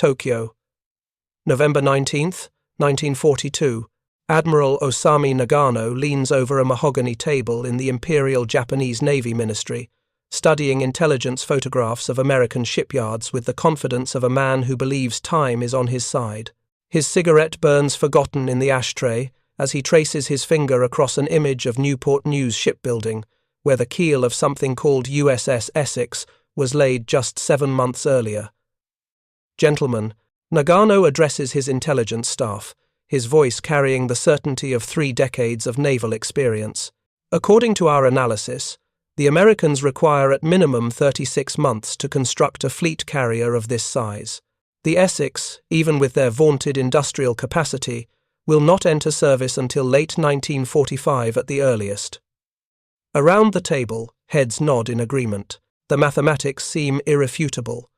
Tokyo. November 19th, 1942. Admiral Osami Nagano leans over a mahogany table in the Imperial Japanese Navy Ministry, studying intelligence photographs of American shipyards with the confidence of a man who believes time is on his side. His cigarette burns forgotten in the ashtray as he traces his finger across an image of Newport News Shipbuilding, where the keel of something called USS Essex was laid just 7 months earlier. Gentlemen, Nagano addresses his intelligence staff, his voice carrying the certainty of 3 decades of naval experience. According to our analysis, the Americans require at minimum 36 months to construct a fleet carrier of this size. The Essex, even with their vaunted industrial capacity, will not enter service until late 1945 at the earliest. Around the table, heads nod in agreement. The mathematics seem irrefutable.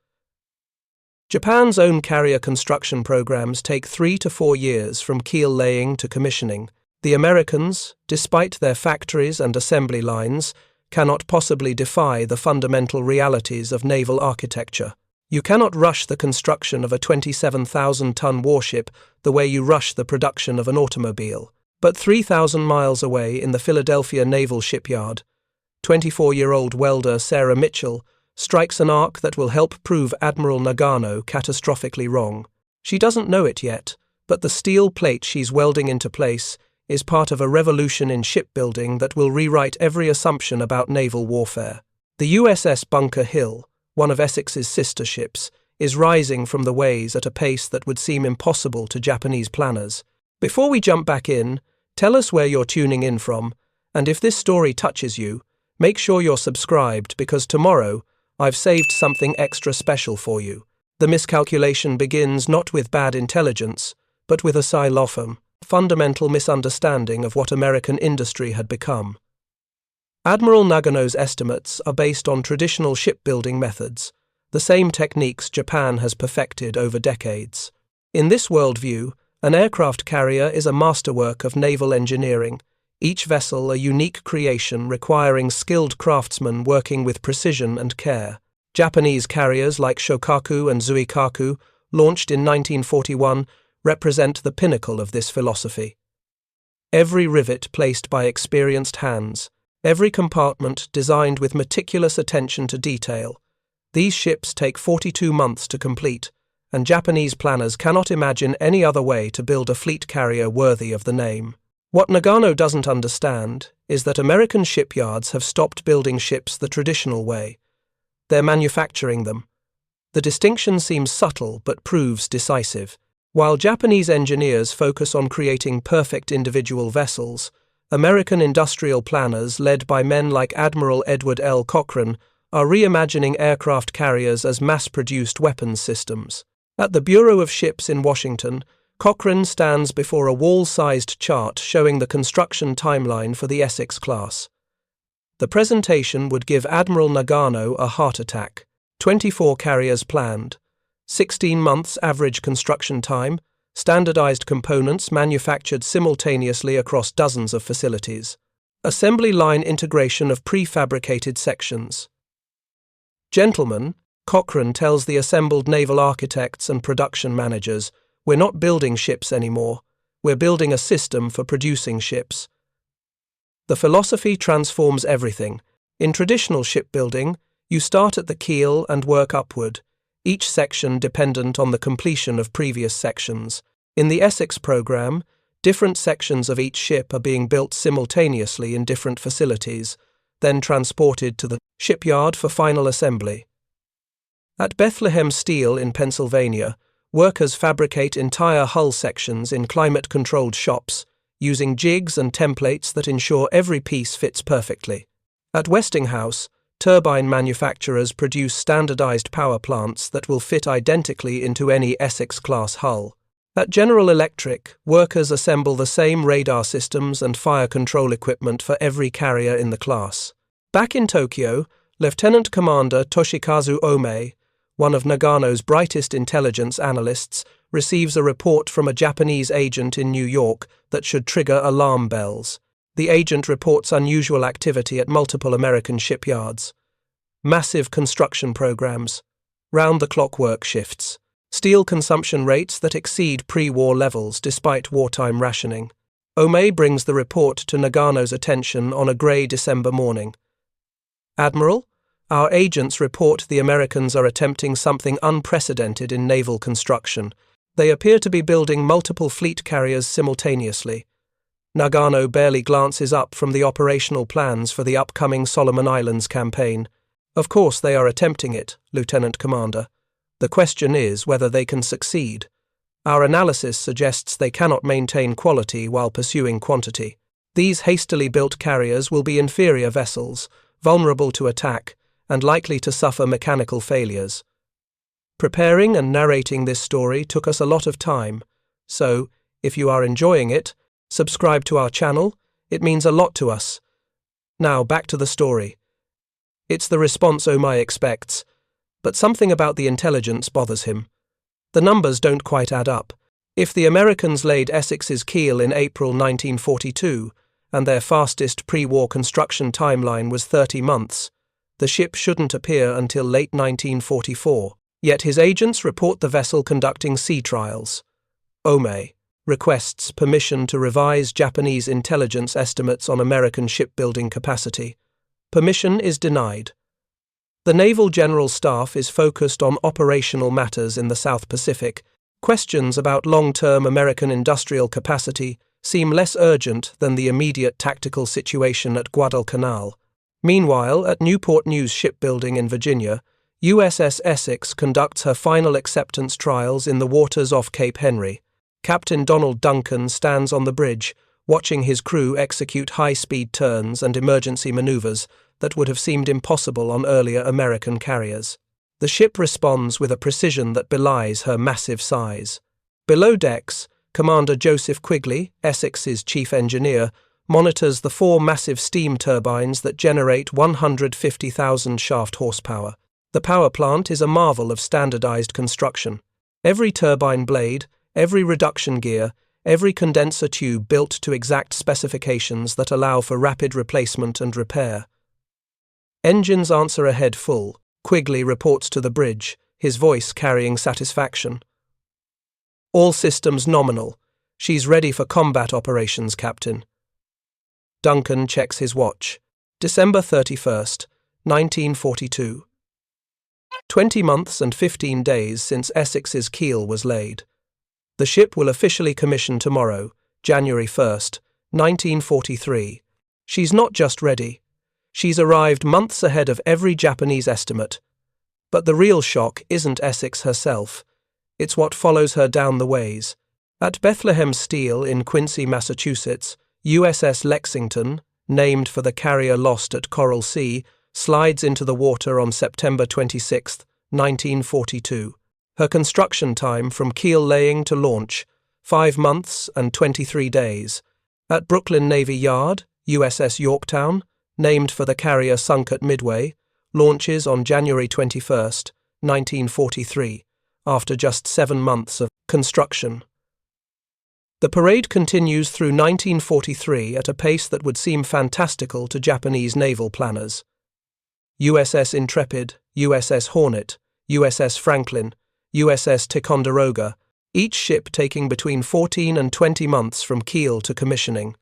Japan's own carrier construction programs take 3 to 4 years from keel laying to commissioning. The Americans, despite their factories and assembly lines, cannot possibly defy the fundamental realities of naval architecture. You cannot rush the construction of a 27,000-ton warship the way you rush the production of an automobile. But 3,000 miles away in the Philadelphia Naval Shipyard, 24-year-old welder Sarah Mitchell strikes an arc that will help prove Admiral Nagano catastrophically wrong. She doesn't know it yet, but the steel plate she's welding into place is part of a revolution in shipbuilding that will rewrite every assumption about naval warfare. The USS Bunker Hill, one of Essex's sister ships, is rising from the ways at a pace that would seem impossible to Japanese planners. Before we jump back in, tell us where you're tuning in from, and if this story touches you, make sure you're subscribed because tomorrow I've saved something extra special for you. The miscalculation begins not with bad intelligence, but with a xylophone, fundamental misunderstanding of what American industry had become. Admiral Nagano's estimates are based on traditional shipbuilding methods, the same techniques Japan has perfected over decades. In this worldview, an aircraft carrier is a masterwork of naval engineering, each vessel a unique creation requiring skilled craftsmen working with precision and care. Japanese carriers like Shokaku and Zuikaku, launched in 1941, represent the pinnacle of this philosophy. Every rivet placed by experienced hands, every compartment designed with meticulous attention to detail. These ships take 42 months to complete, and Japanese planners cannot imagine any other way to build a fleet carrier worthy of the name. What Nagano doesn't understand is that American shipyards have stopped building ships the traditional way. They're manufacturing them. The distinction seems subtle but proves decisive. While Japanese engineers focus on creating perfect individual vessels, American industrial planners led by men like Admiral Edward L. Cochrane are reimagining aircraft carriers as mass-produced weapons systems. At the Bureau of Ships in Washington, Cochrane stands before a wall-sized chart showing the construction timeline for the Essex class. The presentation would give Admiral Nagano a heart attack. 24 carriers planned, 16 months average construction time, standardized components manufactured simultaneously across dozens of facilities, assembly line integration of prefabricated sections. Gentlemen, Cochrane tells the assembled naval architects and production managers, we're not building ships anymore, we're building a system for producing ships. The philosophy transforms everything. In traditional shipbuilding, you start at the keel and work upward, each section dependent on the completion of previous sections. In the Essex program, different sections of each ship are being built simultaneously in different facilities, then transported to the shipyard for final assembly. At Bethlehem Steel in Pennsylvania, workers fabricate entire hull sections in climate-controlled shops, using jigs and templates that ensure every piece fits perfectly. At Westinghouse, turbine manufacturers produce standardized power plants that will fit identically into any Essex-class hull. At General Electric, workers assemble the same radar systems and fire control equipment for every carrier in the class. Back in Tokyo, Lieutenant Commander Toshikazu Ome, one of Nagano's brightest intelligence analysts, receives a report from a Japanese agent in New York that should trigger alarm bells. The agent reports unusual activity at multiple American shipyards. Massive construction programs, round-the-clock work shifts, Steel consumption rates that exceed pre-war levels despite wartime rationing. Osami brings the report to Nagano's attention on a grey December morning. Admiral, our agents report the Americans are attempting something unprecedented in naval construction. They appear to be building multiple fleet carriers simultaneously. Nagano barely glances up from the operational plans for the upcoming Solomon Islands campaign. Of course they are attempting it, Lieutenant Commander. The question is whether they can succeed. Our analysis suggests they cannot maintain quality while pursuing quantity. These hastily built carriers will be inferior vessels, vulnerable to attack, and likely to suffer mechanical failures. Preparing and narrating this story took us a lot of time, so, if you are enjoying it, subscribe to our channel, it means a lot to us. Now back to the story. It's the response Osami expects, but something about the intelligence bothers him. The numbers don't quite add up. If the Americans laid Essex's keel in April 1942, and their fastest pre-war construction timeline was 30 months, the ship shouldn't appear until late 1944. Yet his agents report the vessel conducting sea trials. Osami requests permission to revise Japanese intelligence estimates on American shipbuilding capacity. Permission is denied. The Naval General Staff is focused on operational matters in the South Pacific. Questions about long-term American industrial capacity seem less urgent than the immediate tactical situation at Guadalcanal. Meanwhile, at Newport News Shipbuilding in Virginia, USS Essex conducts her final acceptance trials in the waters off Cape Henry. Captain Donald Duncan stands on the bridge, watching his crew execute high-speed turns and emergency maneuvers that would have seemed impossible on earlier American carriers. The ship responds with a precision that belies her massive size. Below decks, Commander Joseph Quigley, Essex's chief engineer, monitors the 4 massive steam turbines that generate 150,000 shaft horsepower. The power plant is a marvel of standardized construction. Every turbine blade, every reduction gear, every condenser tube built to exact specifications that allow for rapid replacement and repair. Engines answer ahead full. Quigley reports to the bridge, his voice carrying satisfaction. All systems nominal. She's ready for combat operations, Captain. Duncan checks his watch. December 31st, 1942. 20 months and 15 days since Essex's keel was laid. The ship will officially commission tomorrow, January 1st, 1943. She's not just ready. She's arrived months ahead of every Japanese estimate. But the real shock isn't Essex herself. It's what follows her down the ways. At Bethlehem Steel in Quincy, Massachusetts, USS Lexington, named for the carrier lost at Coral Sea, slides into the water on September 26, 1942. Her construction time from keel laying to launch, 5 months and 23 days. At Brooklyn Navy Yard, USS Yorktown, named for the carrier sunk at Midway, launches on January 21, 1943, after just 7 months of construction. The parade continues through 1943 at a pace that would seem fantastical to Japanese naval planners. USS Intrepid, USS Hornet, USS Franklin, USS Ticonderoga, each ship taking between 14 and 20 months from keel to commissioning.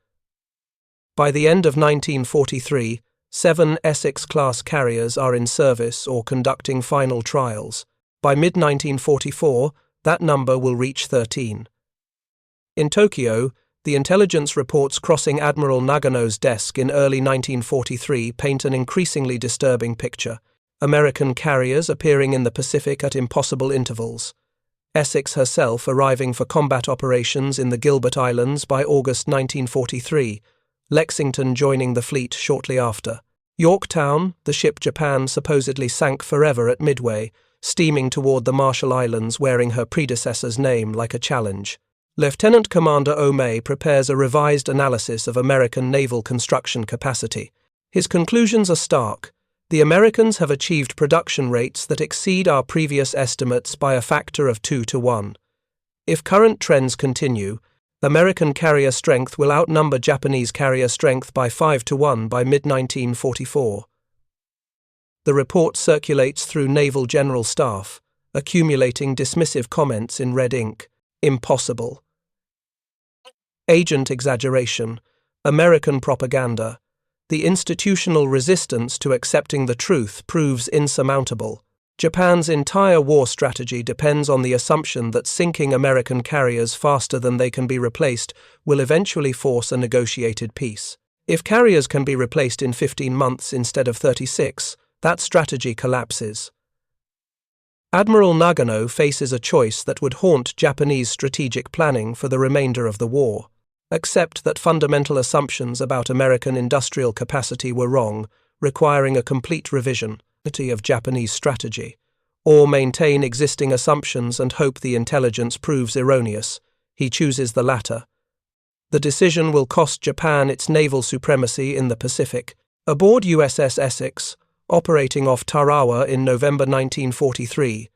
By the end of 1943, 7 Essex-class carriers are in service or conducting final trials. By mid-1944, that number will reach 13. In Tokyo, the intelligence reports crossing Admiral Nagano's desk in early 1943 paint an increasingly disturbing picture. American carriers appearing in the Pacific at impossible intervals. Essex herself arriving for combat operations in the Gilbert Islands by August 1943, Lexington joining the fleet shortly after. Yorktown, the ship Japan supposedly sank forever at Midway, steaming toward the Marshall Islands wearing her predecessor's name like a challenge. Lieutenant Commander Osami prepares a revised analysis of American naval construction capacity. His conclusions are stark. The Americans have achieved production rates that exceed our previous estimates by a factor of 2 to 1. If current trends continue, American carrier strength will outnumber Japanese carrier strength by 5 to 1 by mid-1944. The report circulates through Naval General Staff, accumulating dismissive comments in red ink. Impossible. Agent exaggeration, American propaganda. The institutional resistance to accepting the truth proves insurmountable. Japan's entire war strategy depends on the assumption that sinking American carriers faster than they can be replaced will eventually force a negotiated peace. If carriers can be replaced in 15 months instead of 36, that strategy collapses. Admiral Nagano faces a choice that would haunt Japanese strategic planning for the remainder of the war. Accept that fundamental assumptions about American industrial capacity were wrong, requiring a complete revision of Japanese strategy, or maintain existing assumptions and hope the intelligence proves erroneous. He chooses the latter. The decision will cost Japan its naval supremacy in the Pacific. Aboard USS Essex, operating off Tarawa in November 1943,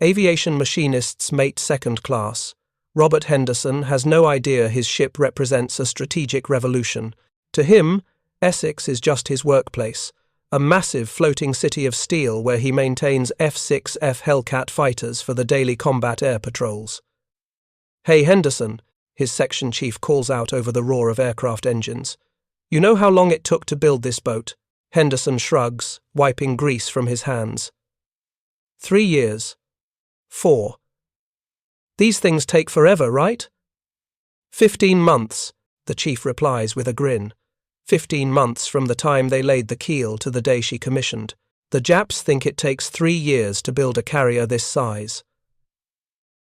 aviation machinist's mate second class, Robert Henderson, has no idea his ship represents a strategic revolution. To him, Essex is just his workplace, a massive floating city of steel where he maintains F-6F Hellcat fighters for the daily combat air patrols. "Hey, Henderson," his section chief calls out over the roar of aircraft engines. "You know how long it took to build this boat?" Henderson shrugs, wiping grease from his hands. 3 years. 4. "These things take forever, right?" 15 months, the chief replies with a grin. 15 months from the time they laid the keel to the day she commissioned. The Japs think it takes 3 years to build a carrier this size.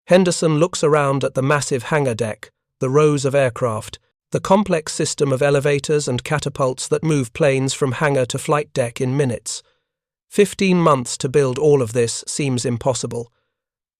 Henderson looks around at the massive hangar deck, the rows of aircraft, the complex system of elevators and catapults that move planes from hangar to flight deck in minutes. 15 months to build all of this seems impossible.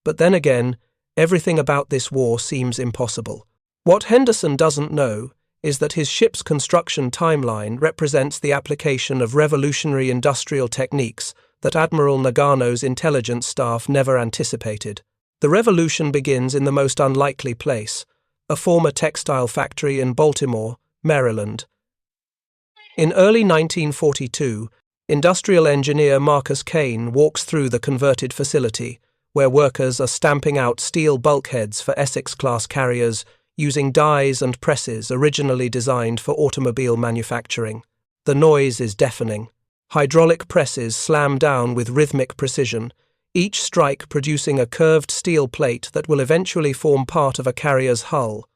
But then again, everything about this war seems impossible. What Henderson doesn't know is that his ship's construction timeline represents the application of revolutionary industrial techniques that Admiral Nagano's intelligence staff never anticipated. The revolution begins in the most unlikely place, a former textile factory in Baltimore, Maryland. In early 1942, industrial engineer Marcus Kane walks through the converted facility, where workers are stamping out steel bulkheads for Essex-class carriers using dies and presses originally designed for automobile manufacturing. The noise is deafening. Hydraulic presses slam down with rhythmic precision, each strike producing a curved steel plate that will eventually form part of a carrier's hull.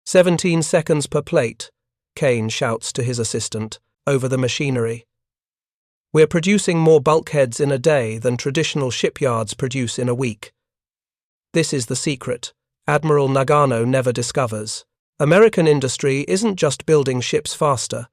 17 seconds per plate, Kane shouts to his assistant, over the machinery. "We're producing more bulkheads in a day than traditional shipyards produce in a week." This is the secret Admiral Nagano never discovers. American industry isn't just building ships faster,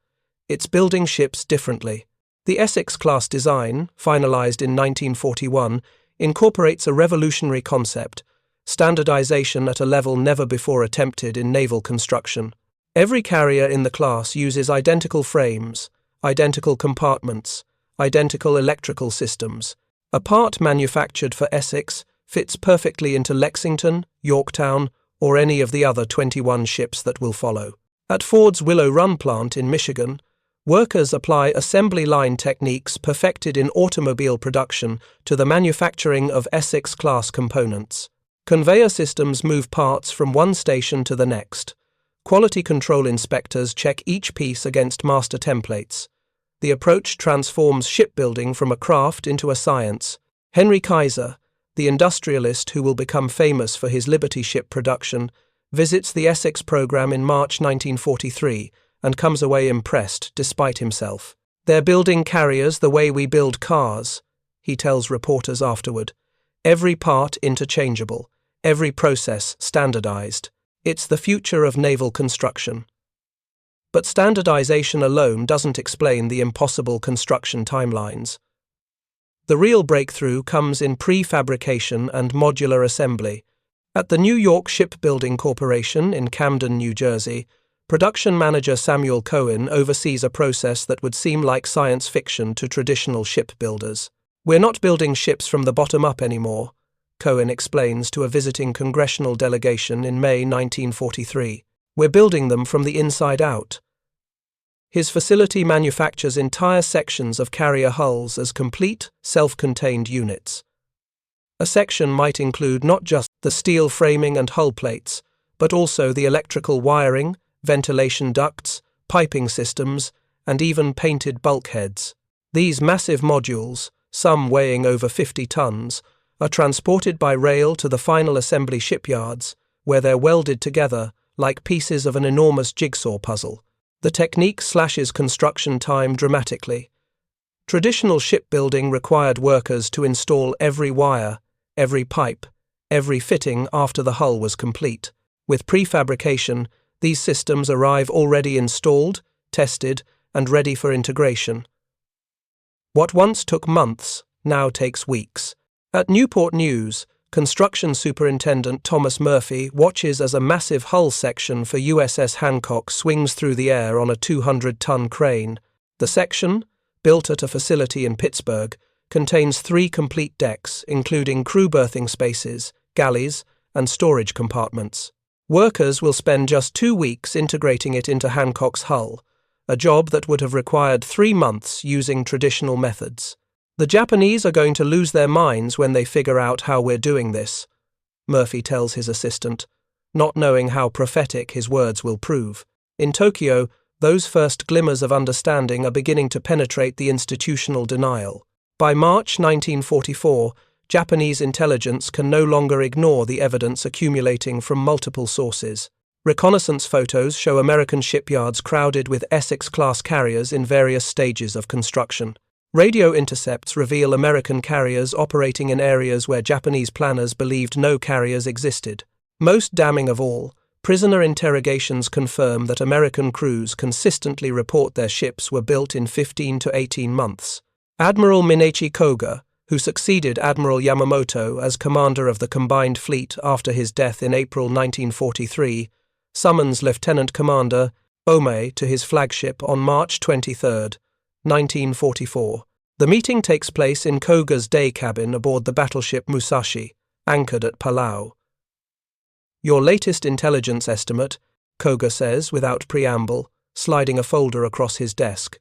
it's building ships differently. The Essex-class design, finalized in 1941, incorporates a revolutionary concept, standardization at a level never before attempted in naval construction. Every carrier in the class uses identical frames, identical compartments, identical electrical systems. A part manufactured for Essex fits perfectly into Lexington, Yorktown, or any of the other 21 ships that will follow. At Ford's Willow Run plant in Michigan, workers apply assembly line techniques perfected in automobile production to the manufacturing of Essex-class components. Conveyor systems move parts from one station to the next. Quality control inspectors check each piece against master templates. The approach transforms shipbuilding from a craft into a science. Henry Kaiser, the industrialist who will become famous for his Liberty ship production, visits the Essex program in March 1943 and comes away impressed despite himself. "They're building carriers the way we build cars," he tells reporters afterward. "Every part interchangeable, every process standardized. It's the future of naval construction." But standardization alone doesn't explain the impossible construction timelines. The real breakthrough comes in prefabrication and modular assembly. At the New York Shipbuilding Corporation in Camden, New Jersey, production manager Samuel Cohen oversees a process that would seem like science fiction to traditional shipbuilders. "We're not building ships from the bottom up anymore," Cohen explains to a visiting congressional delegation in May 1943. "We're building them from the inside out." His facility manufactures entire sections of carrier hulls as complete, self-contained units. A section might include not just the steel framing and hull plates, but also the electrical wiring, ventilation ducts, piping systems, and even painted bulkheads. These massive modules, some weighing over 50 tons, are transported by rail to the final assembly shipyards, where they're welded together like pieces of an enormous jigsaw puzzle. The technique slashes construction time dramatically. Traditional shipbuilding required workers to install every wire, every pipe, every fitting after the hull was complete. With prefabrication, these systems arrive already installed, tested, and ready for integration. What once took months now takes weeks. At Newport News, Construction Superintendent Thomas Murphy watches as a massive hull section for USS Hancock swings through the air on a 200-ton crane. The section, built at a facility in Pittsburgh, contains 3 complete decks, including crew berthing spaces, galleys, and storage compartments. Workers will spend just 2 weeks integrating it into Hancock's hull, a job that would have required 3 months using traditional methods. The Japanese are going to lose their minds when they figure out how we're doing this, Murphy tells his assistant, not knowing how prophetic his words will prove. In Tokyo, those first glimmers of understanding are beginning to penetrate the institutional denial. By March 1944, Japanese intelligence can no longer ignore the evidence accumulating from multiple sources. Reconnaissance photos show American shipyards crowded with Essex-class carriers in various stages of construction. Radio intercepts reveal American carriers operating in areas where Japanese planners believed no carriers existed. Most damning of all, prisoner interrogations confirm that American crews consistently report their ships were built in 15 to 18 months. Admiral Minachi Koga, who succeeded Admiral Yamamoto as commander of the combined fleet after his death in April 1943, summons Lieutenant Commander Ome to his flagship on March 23, 1944. The meeting takes place in Koga's day cabin aboard the battleship Musashi, anchored at Palau. Your latest intelligence estimate, Koga says without preamble, sliding a folder across his desk.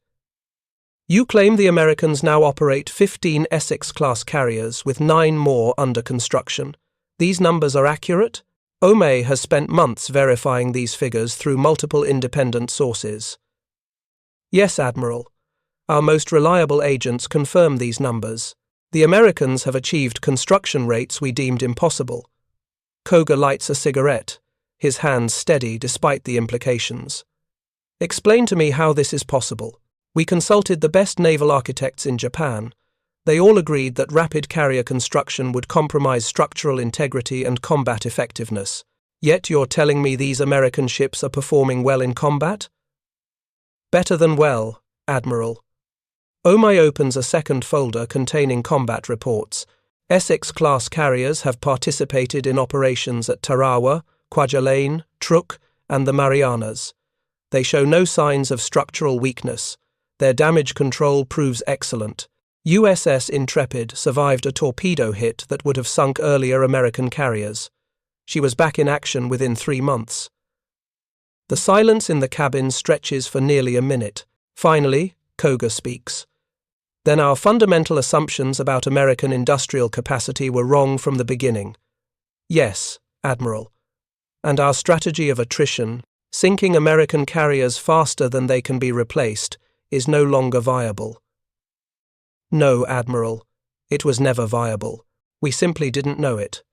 You claim the Americans now operate 15 Essex-class carriers with 9 more under construction. These numbers are accurate? Ome has spent months verifying these figures through multiple independent sources. Yes, Admiral. Our most reliable agents confirm these numbers. The Americans have achieved construction rates we deemed impossible. Koga lights a cigarette, his hands steady despite the implications. Explain to me how this is possible. We consulted the best naval architects in Japan. They all agreed that rapid carrier construction would compromise structural integrity and combat effectiveness. Yet you're telling me these American ships are performing well in combat? Better than well, Admiral. Ome opens a second folder containing combat reports. Essex-class carriers have participated in operations at Tarawa, Kwajalein, Truk, and the Marianas. They show no signs of structural weakness. Their damage control proves excellent. USS Intrepid survived a torpedo hit that would have sunk earlier American carriers. She was back in action within 3 months. The silence in the cabin stretches for nearly a minute. Finally, Koga speaks. Then our fundamental assumptions about American industrial capacity were wrong from the beginning. Yes, Admiral. And our strategy of attrition, sinking American carriers faster than they can be replaced, is no longer viable. No, Admiral. It was never viable. We simply didn't know it.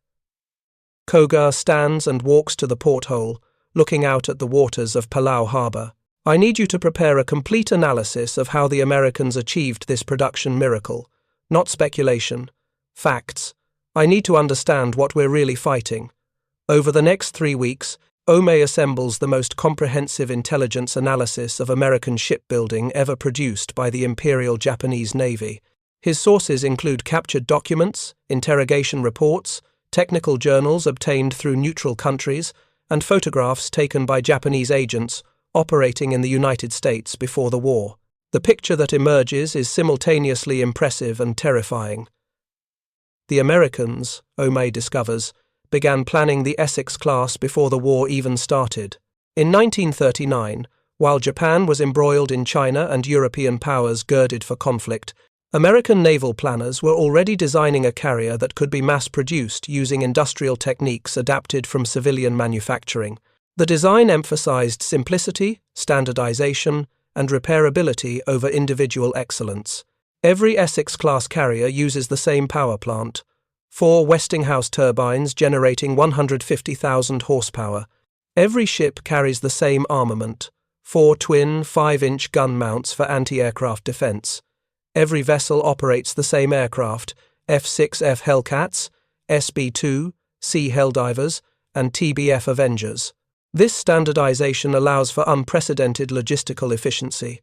Koga stands and walks to the porthole, looking out at the waters of Palau Harbour. I need you to prepare a complete analysis of how the Americans achieved this production miracle. Not speculation. Facts. I need to understand what we're really fighting. Over the next 3 weeks, Ome assembles the most comprehensive intelligence analysis of American shipbuilding ever produced by the Imperial Japanese Navy. His sources include captured documents, interrogation reports, technical journals obtained through neutral countries, and photographs taken by Japanese agents operating in the United States before the war. The picture that emerges is simultaneously impressive and terrifying. The Americans, Ome discovers, began planning the Essex class before the war even started. In 1939, while Japan was embroiled in China and European powers girded for conflict, American naval planners were already designing a carrier that could be mass-produced using industrial techniques adapted from civilian manufacturing. The design emphasized simplicity, standardization, and repairability over individual excellence. Every Essex-class carrier uses the same power plant, 4 Westinghouse turbines generating 150,000 horsepower. Every ship carries the same armament, 4 twin 5-inch gun mounts for anti-aircraft defense. Every vessel operates the same aircraft, F-6F Hellcats, SB-2, Sea Helldivers, and TBF Avengers. This standardization allows for unprecedented logistical efficiency.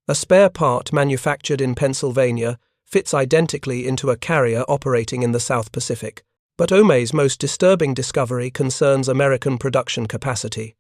A spare part manufactured in Pennsylvania fits identically into a carrier operating in the South Pacific. But Omei's most disturbing discovery concerns American production capacity.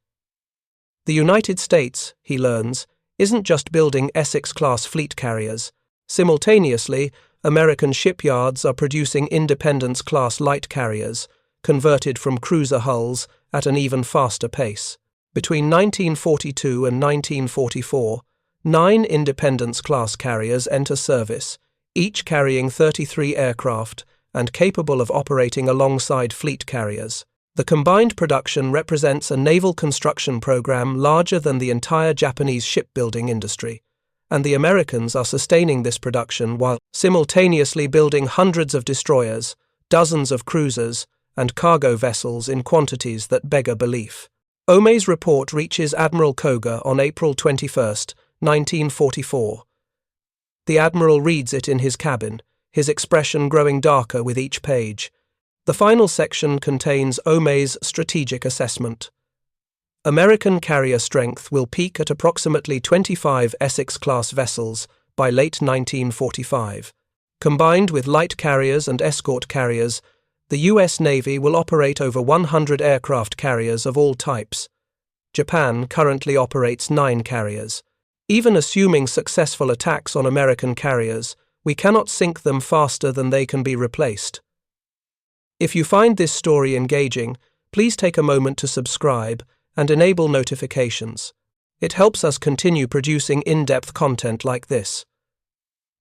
The United States, he learns, isn't just building Essex-class fleet carriers. Simultaneously, American shipyards are producing Independence-class light carriers, converted from cruiser hulls at an even faster pace. Between 1942 and 1944, 9 Independence-class carriers enter service, each carrying 33 aircraft and capable of operating alongside fleet carriers. The combined production represents a naval construction program larger than the entire Japanese shipbuilding industry, and the Americans are sustaining this production while simultaneously building hundreds of destroyers, dozens of cruisers, and cargo vessels in quantities that beggar belief. Omei's report reaches Admiral Koga on April 21, 1944. The Admiral reads it in his cabin, his expression growing darker with each page. The final section contains Omei's strategic assessment. American carrier strength will peak at approximately 25 Essex-class vessels by late 1945. Combined with light carriers and escort carriers, the U.S. Navy will operate over 100 aircraft carriers of all types. Japan currently operates 9 carriers. Even assuming successful attacks on American carriers, we cannot sink them faster than they can be replaced. If you find this story engaging, please take a moment to subscribe and enable notifications. It helps us continue producing in-depth content like this.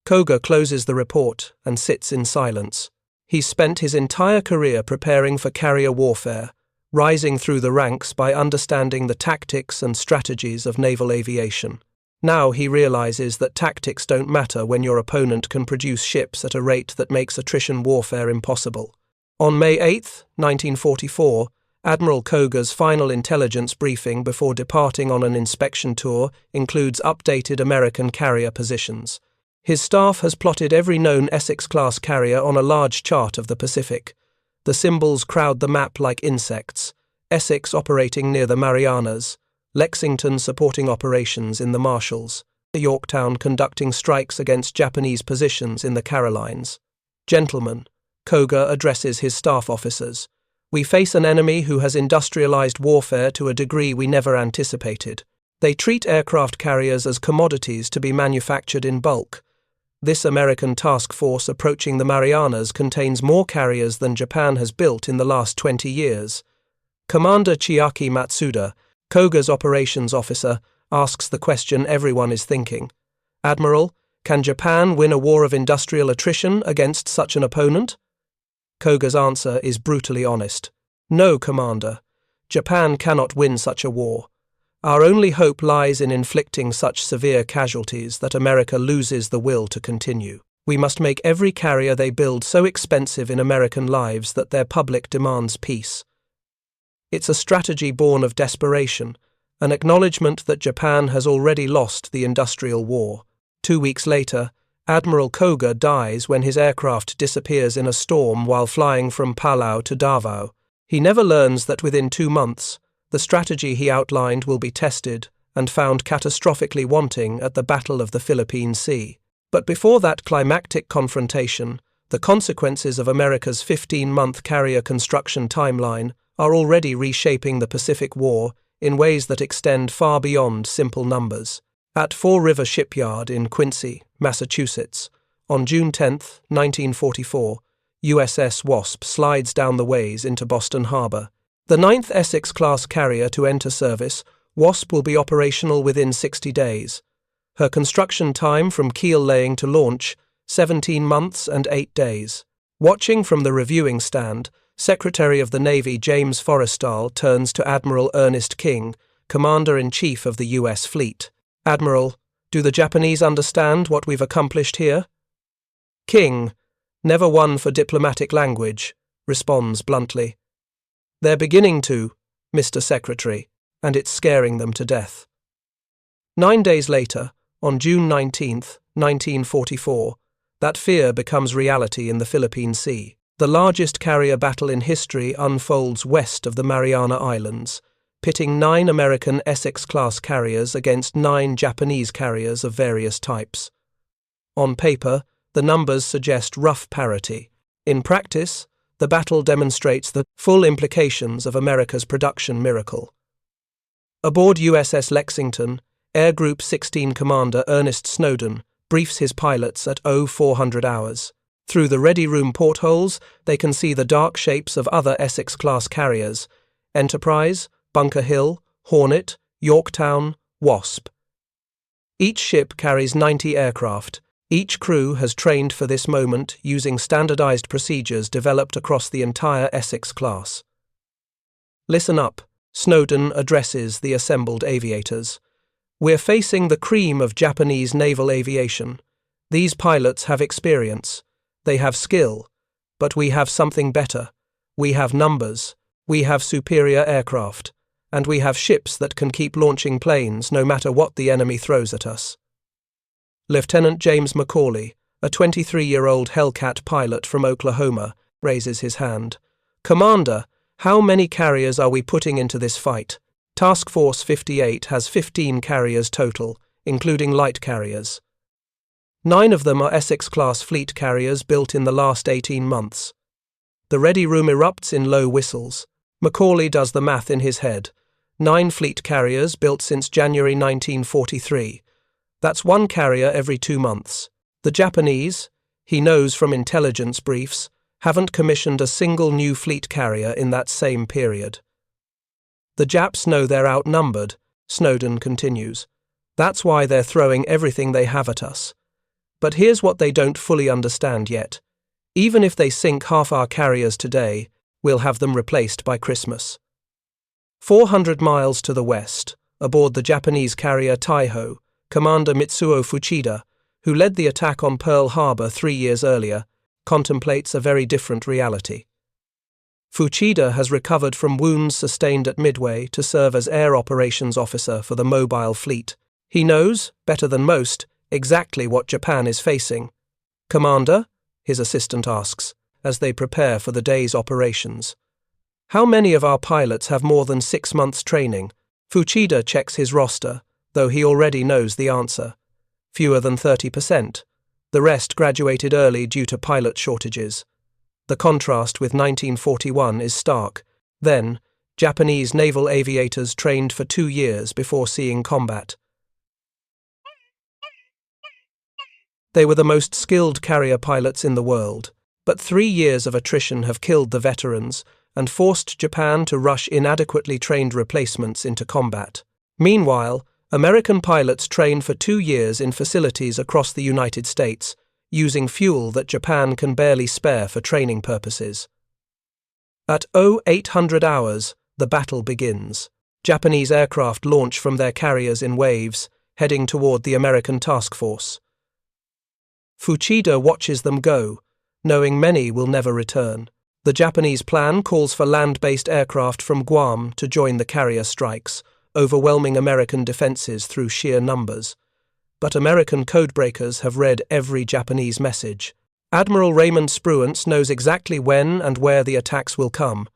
Koga closes the report and sits in silence. He's spent his entire career preparing for carrier warfare, rising through the ranks by understanding the tactics and strategies of naval aviation. Now he realizes that tactics don't matter when your opponent can produce ships at a rate that makes attrition warfare impossible. On May 8, 1944, Admiral Koga's final intelligence briefing before departing on an inspection tour includes updated American carrier positions. His staff has plotted every known Essex-class carrier on a large chart of the Pacific. The symbols crowd the map like insects, Essex operating near the Marianas, Lexington supporting operations in the Marshalls, Yorktown conducting strikes against Japanese positions in the Carolines. Gentlemen, Koga addresses his staff officers. We face an enemy who has industrialized warfare to a degree we never anticipated. They treat aircraft carriers as commodities to be manufactured in bulk. This American task force approaching the Marianas contains more carriers than Japan has built in the last 20 years. Commander Chiaki Matsuda, Koga's operations officer, asks the question everyone is thinking. Admiral, can Japan win a war of industrial attrition against such an opponent? Koga's answer is brutally honest. No, Commander. Japan cannot win such a war. Our only hope lies in inflicting such severe casualties that America loses the will to continue. We must make every carrier they build so expensive in American lives that their public demands peace. It's a strategy born of desperation, an acknowledgement that Japan has already lost the industrial war. 2 weeks later, Admiral Koga dies when his aircraft disappears in a storm while flying from Palau to Davao. He never learns that within 2 months, the strategy he outlined will be tested and found catastrophically wanting at the Battle of the Philippine Sea. But before that climactic confrontation, the consequences of America's 15-month carrier construction timeline are already reshaping the Pacific War in ways that extend far beyond simple numbers. At Fall River Shipyard in Quincy, Massachusetts, on June 10, 1944, USS Wasp slides down the ways into Boston Harbor. The 9th Essex-class carrier to enter service, Wasp will be operational within 60 days. Her construction time from keel laying to launch 17 months and 8 days. Watching from the reviewing stand, Secretary of the Navy James Forrestal turns to Admiral Ernest King, Commander-in-Chief of the U.S. Fleet. "Admiral, do the Japanese understand what we've accomplished here?" King, never one for diplomatic language, responds bluntly, "They're beginning to, Mr. Secretary, and it's scaring them to death." 9 days later, on June 19th, 1944, that fear becomes reality in the Philippine Sea. The largest carrier battle in history unfolds west of the Mariana Islands, pitting 9 American Essex-class carriers against 9 Japanese carriers of various types. On paper, the numbers suggest rough parity. In practice, the battle demonstrates the full implications of America's production miracle. Aboard USS Lexington, Air Group 16 Commander Ernest Snowden briefs his pilots at 0400 hours. Through the ready room portholes, they can see the dark shapes of other Essex-class carriers: Enterprise, Bunker Hill, Hornet, Yorktown, Wasp. Each ship carries 90 aircraft. Each crew has trained for this moment using standardized procedures developed across the entire Essex class. "Listen up," Snowden addresses the assembled aviators. "We're facing the cream of Japanese naval aviation. These pilots have experience. They have skill. But we have something better. We have numbers. We have superior aircraft. And we have ships that can keep launching planes no matter what the enemy throws at us." Lieutenant James Macaulay, a 23-year-old Hellcat pilot from Oklahoma, raises his hand. "Commander, how many carriers are we putting into this fight?" Task Force 58 has 15 carriers total, including light carriers. 9 of them are Essex-class fleet carriers built in the last 18 months. The ready room erupts in low whistles. Macaulay does the math in his head. 9 fleet carriers built since January 1943. That's 1 carrier every 2 months. The Japanese, he knows from intelligence briefs, haven't commissioned a single new fleet carrier in that same period. "The Japs know they're outnumbered," Snowden continues. "That's why they're throwing everything they have at us. But here's what they don't fully understand yet. Even if they sink half our carriers today, we'll have them replaced by Christmas." 400 miles to the west, aboard the Japanese carrier Taiho, Commander Mitsuo Fuchida, who led the attack on Pearl Harbor 3 years earlier, contemplates a very different reality. Fuchida has recovered from wounds sustained at Midway to serve as air operations officer for the mobile fleet. He knows, better than most, exactly what Japan is facing. "Commander?" his assistant asks, as they prepare for the day's operations. "How many of our pilots have more than 6 months training?" Fuchida checks his roster, though he already knows the answer. Fewer than 30%. The rest graduated early due to pilot shortages. The contrast with 1941 is stark. Then, Japanese naval aviators trained for 2 years before seeing combat. They were the most skilled carrier pilots in the world, but 3 years of attrition have killed the veterans and forced Japan to rush inadequately trained replacements into combat. Meanwhile, American pilots train for 2 years in facilities across the United States, using fuel that Japan can barely spare for training purposes. At 0800 hours, the battle begins. Japanese aircraft launch from their carriers in waves, heading toward the American task force. Fuchida watches them go, knowing many will never return. The Japanese plan calls for land-based aircraft from Guam to join the carrier strikes, overwhelming American defenses through sheer numbers. But American codebreakers have read every Japanese message. Admiral Raymond Spruance knows exactly when and where the attacks will come.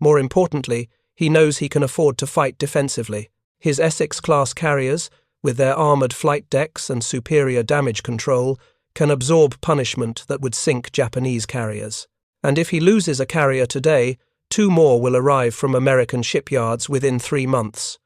More importantly, he knows he can afford to fight defensively. His Essex-class carriers, with their armoured flight decks and superior damage control, can absorb punishment that would sink Japanese carriers. And if he loses a carrier today, 2 more will arrive from American shipyards within 3 months.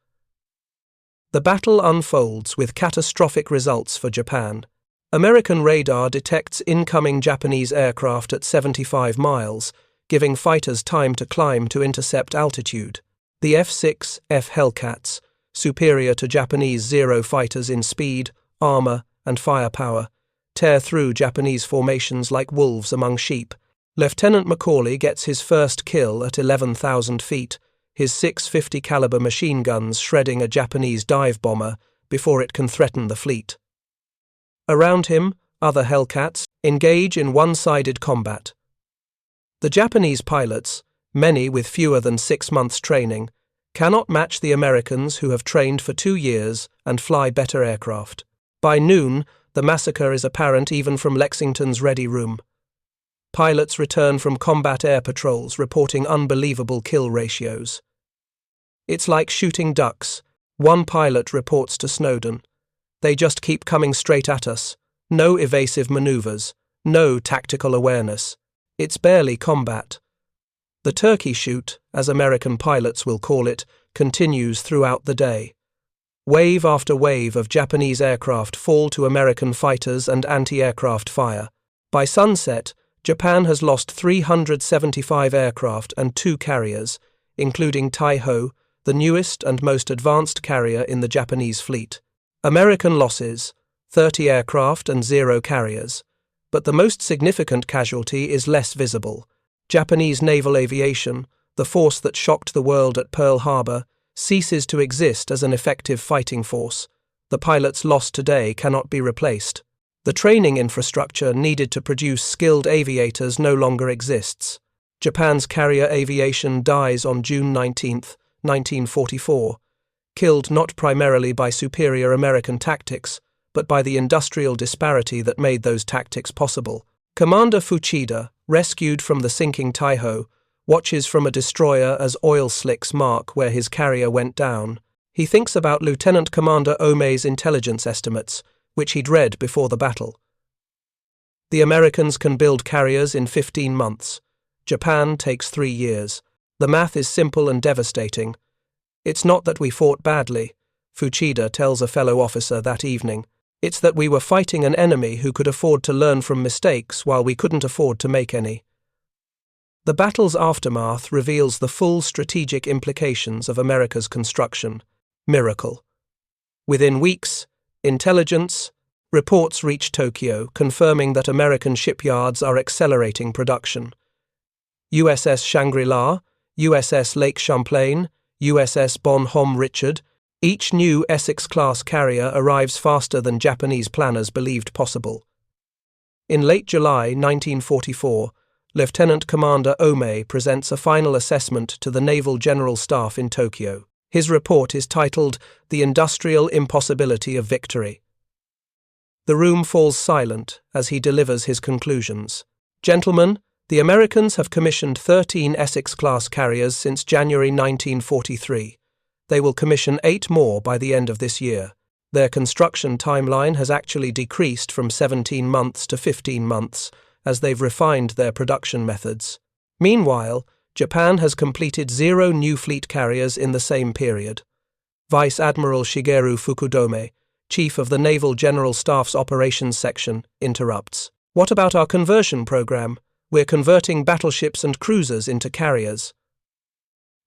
The battle unfolds with catastrophic results for Japan. American radar detects incoming Japanese aircraft at 75 miles, giving fighters time to climb to intercept altitude. The F-6F Hellcats, superior to Japanese Zero fighters in speed, armor, and firepower, tear through Japanese formations like wolves among sheep. Lieutenant Macaulay gets his first kill at 11,000 feet, his 650 caliber machine guns shredding a Japanese dive bomber before it can threaten the fleet. Around him, other Hellcats engage in one-sided combat. The Japanese pilots, many with fewer than 6 months training, cannot match the Americans who have trained for 2 years and fly better aircraft. By noon, the massacre is apparent even from Lexington's ready room. Pilots return from combat air patrols reporting unbelievable kill ratios. It's like shooting ducks, one pilot reports to Snowden. They just keep coming straight at us. No evasive maneuvers, no tactical awareness. It's barely combat. The turkey shoot, as American pilots will call it, continues throughout the day. Wave after wave of Japanese aircraft fall to American fighters and anti-aircraft fire. By sunset, Japan has lost 375 aircraft and 2 carriers, including Taiho, the newest and most advanced carrier in the Japanese fleet. American losses, 30 aircraft and 0 carriers. But the most significant casualty is less visible. Japanese naval aviation, the force that shocked the world at Pearl Harbor, ceases to exist as an effective fighting force. The pilots lost today cannot be replaced. The training infrastructure needed to produce skilled aviators no longer exists. Japan's carrier aviation dies on June 19th, 1944, killed not primarily by superior American tactics, but by the industrial disparity that made those tactics possible. Commander Fuchida, rescued from the sinking Taiho, watches from a destroyer as oil slicks mark where his carrier went down. He thinks about Lieutenant Commander Omei's intelligence estimates, which he'd read before the battle. The Americans can build carriers in 15 months. Japan takes 3 years. The math is simple and devastating. It's not that we fought badly, Fuchida tells a fellow officer that evening. It's that we were fighting an enemy who could afford to learn from mistakes while we couldn't afford to make any. The battle's aftermath reveals the full strategic implications of America's construction. Miracle. Within weeks, intelligence reports reach Tokyo confirming that American shipyards are accelerating production. USS Shangri-La, USS Lake Champlain, USS Bon Homme Richard, each new Essex-class carrier arrives faster than Japanese planners believed possible. In late July 1944, Lieutenant Commander Omei presents a final assessment to the Naval General Staff in Tokyo. His report is titled The Industrial Impossibility of Victory. The room falls silent as he delivers his conclusions. Gentlemen, the Americans have commissioned 13 Essex-class carriers since January 1943. They will commission 8 more by the end of this year. Their construction timeline has actually decreased from 17 months to 15 months, as they've refined their production methods. Meanwhile, Japan has completed 0 new fleet carriers in the same period. Vice Admiral Shigeru Fukudome, Chief of the Naval General Staff's Operations Section, interrupts. What about our conversion program? We're converting battleships and cruisers into carriers.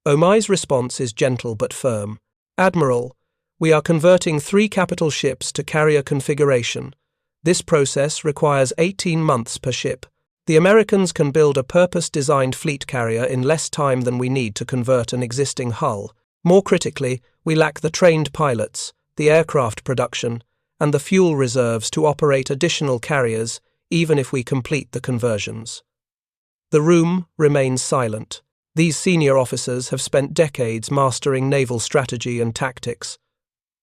Omei's response is gentle but firm. Admiral, we are converting 3 capital ships to carrier configuration. This process requires 18 months per ship. The Americans can build a purpose-designed fleet carrier in less time than we need to convert an existing hull. More critically, we lack the trained pilots, the aircraft production, and the fuel reserves to operate additional carriers, even if we complete the conversions. The room remains silent. These senior officers have spent decades mastering naval strategy and tactics.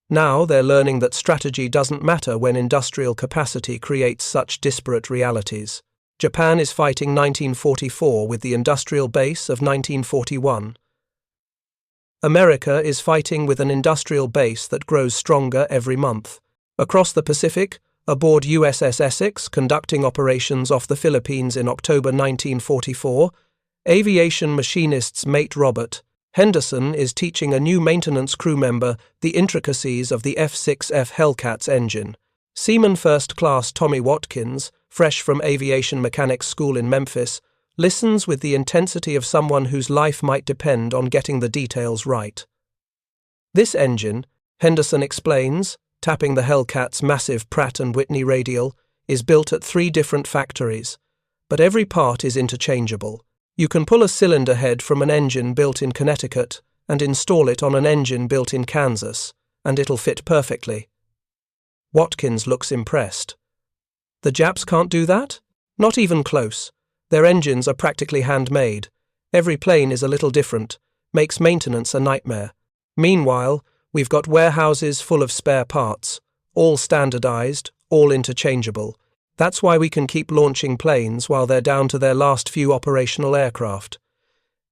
Now they're learning that strategy doesn't matter when industrial capacity creates such disparate realities. Japan is fighting 1944 with the industrial base of 1941. America is fighting with an industrial base that grows stronger every month. Across the Pacific, aboard USS Essex conducting operations off the Philippines in October 1944, aviation machinists mate Robert Henderson is teaching a new maintenance crew member the intricacies of the F-6F Hellcat's engine. Seaman First Class Tommy Watkins, fresh from aviation mechanics school in Memphis, listens with the intensity of someone whose life might depend on getting the details right. This engine, Henderson explains, tapping the Hellcat's massive Pratt & Whitney radial, is built at 3 different factories, but every part is interchangeable. You can pull a cylinder head from an engine built in Connecticut and install it on an engine built in Kansas, and it'll fit perfectly. Watkins looks impressed. The Japs can't do that? Not even close. Their engines are practically handmade. Every plane is a little different, makes maintenance a nightmare. Meanwhile, we've got warehouses full of spare parts, all standardized, all interchangeable. That's why we can keep launching planes while they're down to their last few operational aircraft.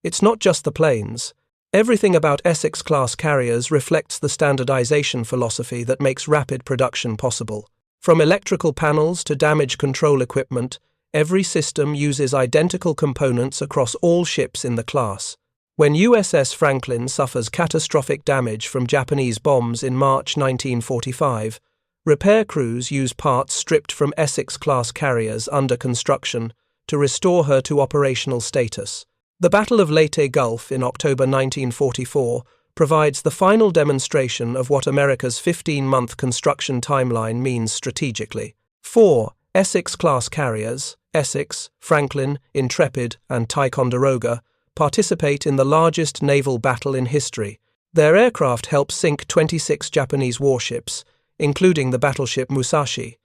It's not just the planes. Everything about Essex-class carriers reflects the standardization philosophy that makes rapid production possible. From electrical panels to damage control equipment, every system uses identical components across all ships in the class. When USS Franklin suffers catastrophic damage from Japanese bombs in March 1945, repair crews use parts stripped from Essex-class carriers under construction to restore her to operational status. The Battle of Leyte Gulf in October 1944 provides the final demonstration of what America's 15-month construction timeline means strategically. 4 Essex-class carriers, Essex, Franklin, Intrepid, and Ticonderoga, participate in the largest naval battle in history. Their aircraft help sink 26 Japanese warships, including the battleship Musashi.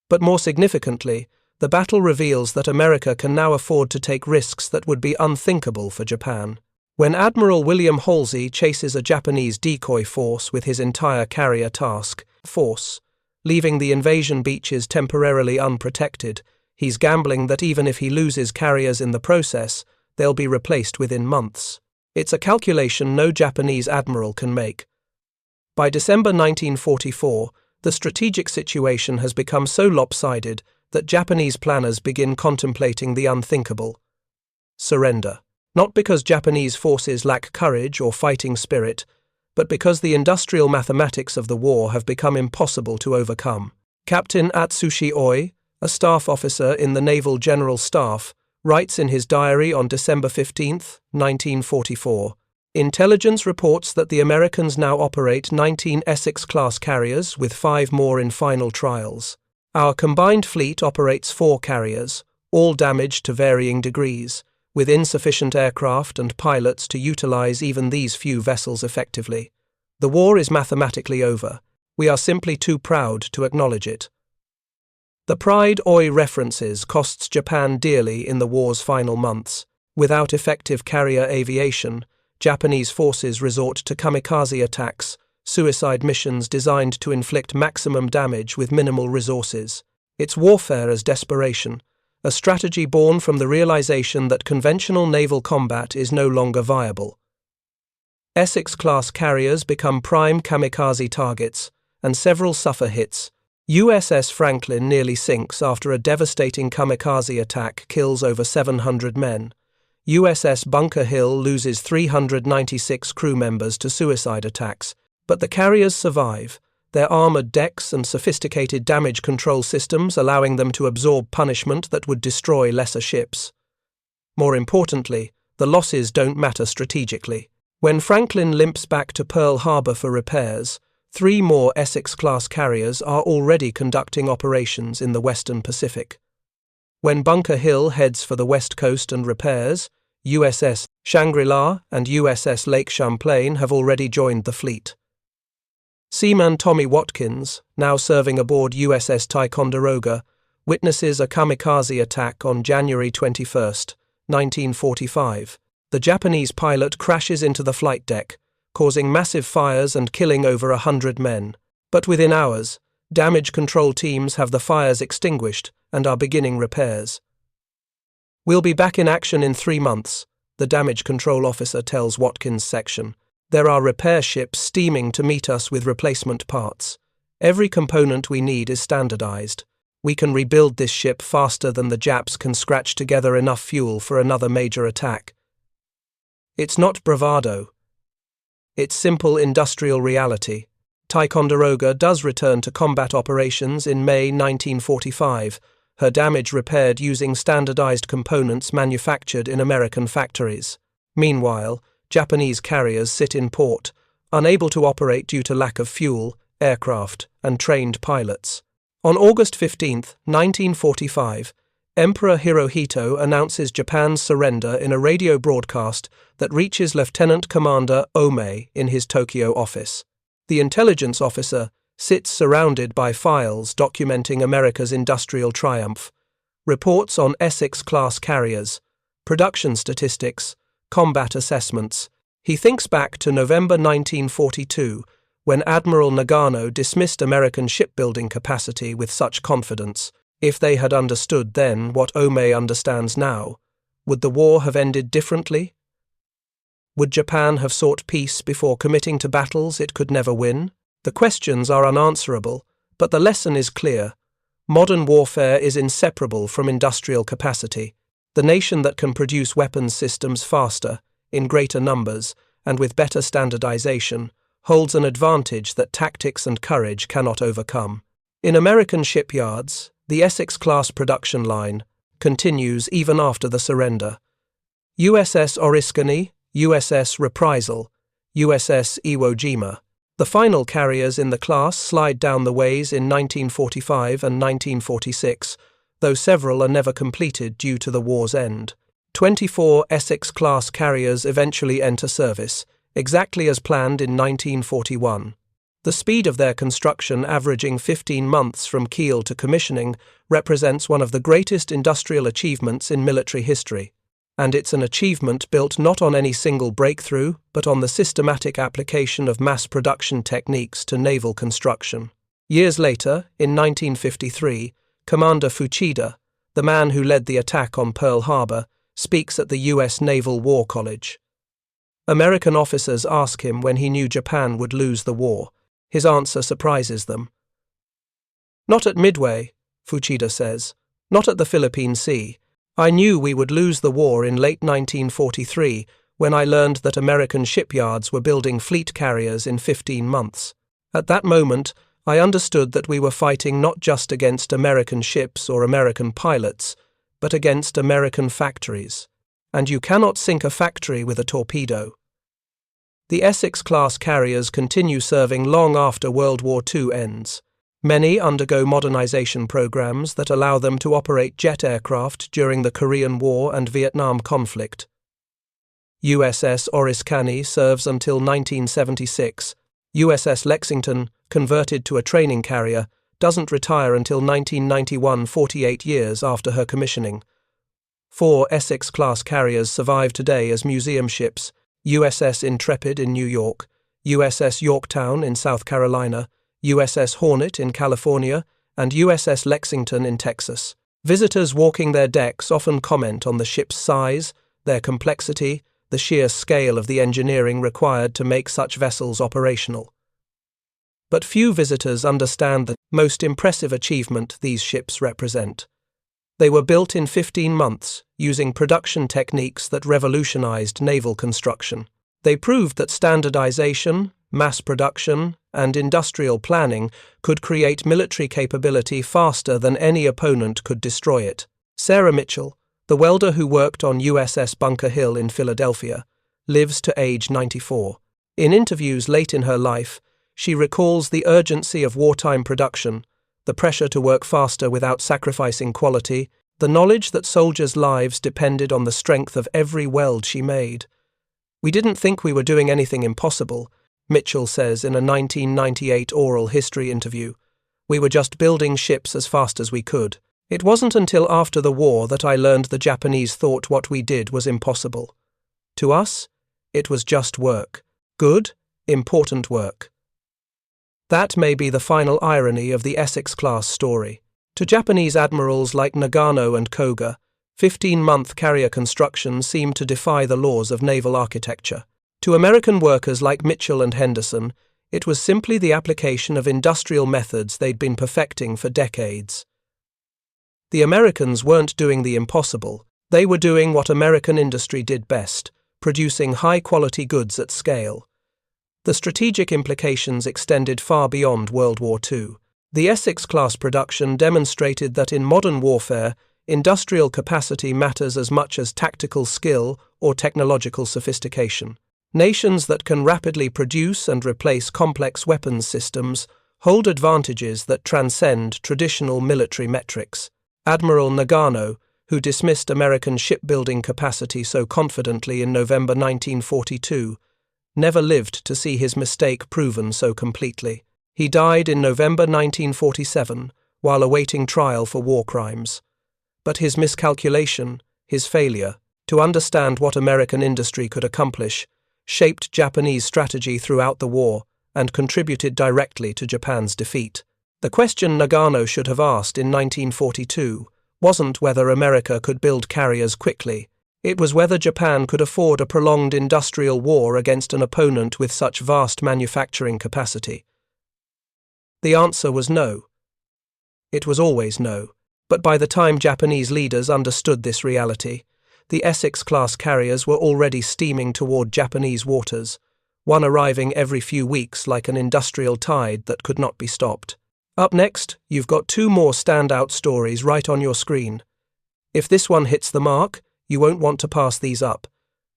But more significantly, the battle reveals that America can now afford to take risks that would be unthinkable for Japan. When Admiral William Halsey chases a Japanese decoy force with his entire carrier task force, leaving the invasion beaches temporarily unprotected, he's gambling that even if he loses carriers in the process, they'll be replaced within months. It's a calculation no Japanese admiral can make. By December 1944, the strategic situation has become so lopsided that Japanese planners begin contemplating the unthinkable: surrender. Not because Japanese forces lack courage or fighting spirit, but because the industrial mathematics of the war have become impossible to overcome. Captain Atsushi Oi, a staff officer in the Naval General Staff, writes in his diary on December 15, 1944, "Intelligence reports that the Americans now operate 19 Essex-class carriers with 5 more in final trials. Our combined fleet operates 4 carriers, all damaged to varying degrees, with insufficient aircraft and pilots to utilize even these few vessels effectively. The war is mathematically over. We are simply too proud to acknowledge it." The pride Oi references costs Japan dearly in the war's final months. Without effective carrier aviation, Japanese forces resort to kamikaze attacks, suicide missions designed to inflict maximum damage with minimal resources. It's warfare as desperation, a strategy born from the realization that conventional naval combat is no longer viable. Essex-class carriers become prime kamikaze targets, and several suffer hits. USS Franklin nearly sinks after a devastating kamikaze attack kills over 700 men. USS Bunker Hill loses 396 crew members to suicide attacks, but the carriers survive, their armored decks and sophisticated damage control systems allowing them to absorb punishment that would destroy lesser ships. More importantly, the losses don't matter strategically. When Franklin limps back to Pearl Harbor for repairs, 3 more Essex-class carriers are already conducting operations in the Western Pacific. When Bunker Hill heads for the West Coast and repairs, USS Shangri-La and USS Lake Champlain have already joined the fleet. Seaman Tommy Watkins, now serving aboard USS Ticonderoga, witnesses a kamikaze attack on January 21, 1945. The Japanese pilot crashes into the flight deck, causing massive fires and killing over 100 men. But within hours, damage control teams have the fires extinguished and are beginning repairs. "We'll be back in action in 3 months, the damage control officer tells Watkins' section. "There are repair ships steaming to meet us with replacement parts. Every component we need is standardized. We can rebuild this ship faster than the Japs can scratch together enough fuel for another major attack." It's not bravado. It's simple industrial reality. Ticonderoga does return to combat operations in May 1945, her damage repaired using standardized components manufactured in American factories. Meanwhile, Japanese carriers sit in port, unable to operate due to lack of fuel, aircraft, and trained pilots. On August 15, 1945, Emperor Hirohito announces Japan's surrender in a radio broadcast that reaches Lieutenant Commander Ome in his Tokyo office. The intelligence officer sits surrounded by files documenting America's industrial triumph, reports on Essex-class carriers, production statistics, combat assessments. He thinks back to November 1942, when Admiral Nagano dismissed American shipbuilding capacity with such confidence. If they had understood then what Ome understands now, would the war have ended differently? Would Japan have sought peace before committing to battles it could never win? The questions are unanswerable, but the lesson is clear. Modern warfare is inseparable from industrial capacity. The nation that can produce weapons systems faster, in greater numbers, and with better standardization, holds an advantage that tactics and courage cannot overcome. In American shipyards, the Essex-class production line continues even after the surrender. USS Oriskany, USS Reprisal, USS Iwo Jima. The final carriers in the class slide down the ways in 1945 and 1946, though several are never completed due to the war's end. 24 Essex-class carriers eventually enter service, exactly as planned in 1941. The speed of their construction, averaging 15 months from keel to commissioning, represents one of the greatest industrial achievements in military history. And it's an achievement built not on any single breakthrough, but on the systematic application of mass production techniques to naval construction. Years later, in 1953, Commander Fuchida, the man who led the attack on Pearl Harbor, speaks at the U.S. Naval War College. American officers ask him when he knew Japan would lose the war. His answer surprises them. "Not at Midway," Fuchida says. "Not at the Philippine Sea. I knew we would lose the war in late 1943 when I learned that American shipyards were building fleet carriers in 15 months. At that moment, I understood that we were fighting not just against American ships or American pilots, but against American factories. And you cannot sink a factory with a torpedo." The Essex-class carriers continue serving long after World War II ends. Many undergo modernization programs that allow them to operate jet aircraft during the Korean War and Vietnam conflict. USS Oriskany serves until 1976. USS Lexington, converted to a training carrier, doesn't retire until 1991, 48 years after her commissioning. 4 Essex-class carriers survive today as museum ships: USS Intrepid in New York, USS Yorktown in South Carolina, USS Hornet in California, and USS Lexington in Texas. Visitors walking their decks often comment on the ship's size, their complexity, the sheer scale of the engineering required to make such vessels operational. But few visitors understand the most impressive achievement these ships represent. They were built in 15 months, using production techniques that revolutionized naval construction. They proved that standardization, mass production, and industrial planning could create military capability faster than any opponent could destroy it. Sarah Mitchell, the welder who worked on USS Bunker Hill in Philadelphia, lives to age 94. In interviews late in her life, she recalls the urgency of wartime production, the pressure to work faster without sacrificing quality, the knowledge that soldiers' lives depended on the strength of every weld she made. "We didn't think we were doing anything impossible," Mitchell says in a 1998 oral history interview. "We were just building ships as fast as we could. It wasn't until after the war that I learned the Japanese thought what we did was impossible. To us, it was just work. Good, important work." That may be the final irony of the Essex-class story. To Japanese admirals like Nagano and Koga, 15-month carrier construction seemed to defy the laws of naval architecture. To American workers like Mitchell and Henderson, it was simply the application of industrial methods they'd been perfecting for decades. The Americans weren't doing the impossible. They were doing what American industry did best, producing high-quality goods at scale. The strategic implications extended far beyond World War II. The Essex-class production demonstrated that in modern warfare, industrial capacity matters as much as tactical skill or technological sophistication. Nations that can rapidly produce and replace complex weapons systems hold advantages that transcend traditional military metrics. Admiral Nagano, who dismissed American shipbuilding capacity so confidently in November 1942, never lived to see his mistake proven so completely. He died in November 1947 while awaiting trial for war crimes. But his miscalculation, his failure to understand what American industry could accomplish, shaped Japanese strategy throughout the war and contributed directly to Japan's defeat. The question Nagano should have asked in 1942 wasn't whether America could build carriers quickly. It was whether Japan could afford a prolonged industrial war against an opponent with such vast manufacturing capacity. The answer was no. It was always no. But by the time Japanese leaders understood this reality, the Essex-class carriers were already steaming toward Japanese waters, one arriving every few weeks like an industrial tide that could not be stopped. Up next, you've got two more standout stories right on your screen. If this one hits the mark, you won't want to pass these up.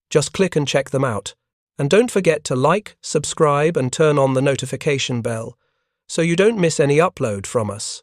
Just click and check them out. And don't forget to like, subscribe, and turn on the notification bell so you don't miss any upload from us.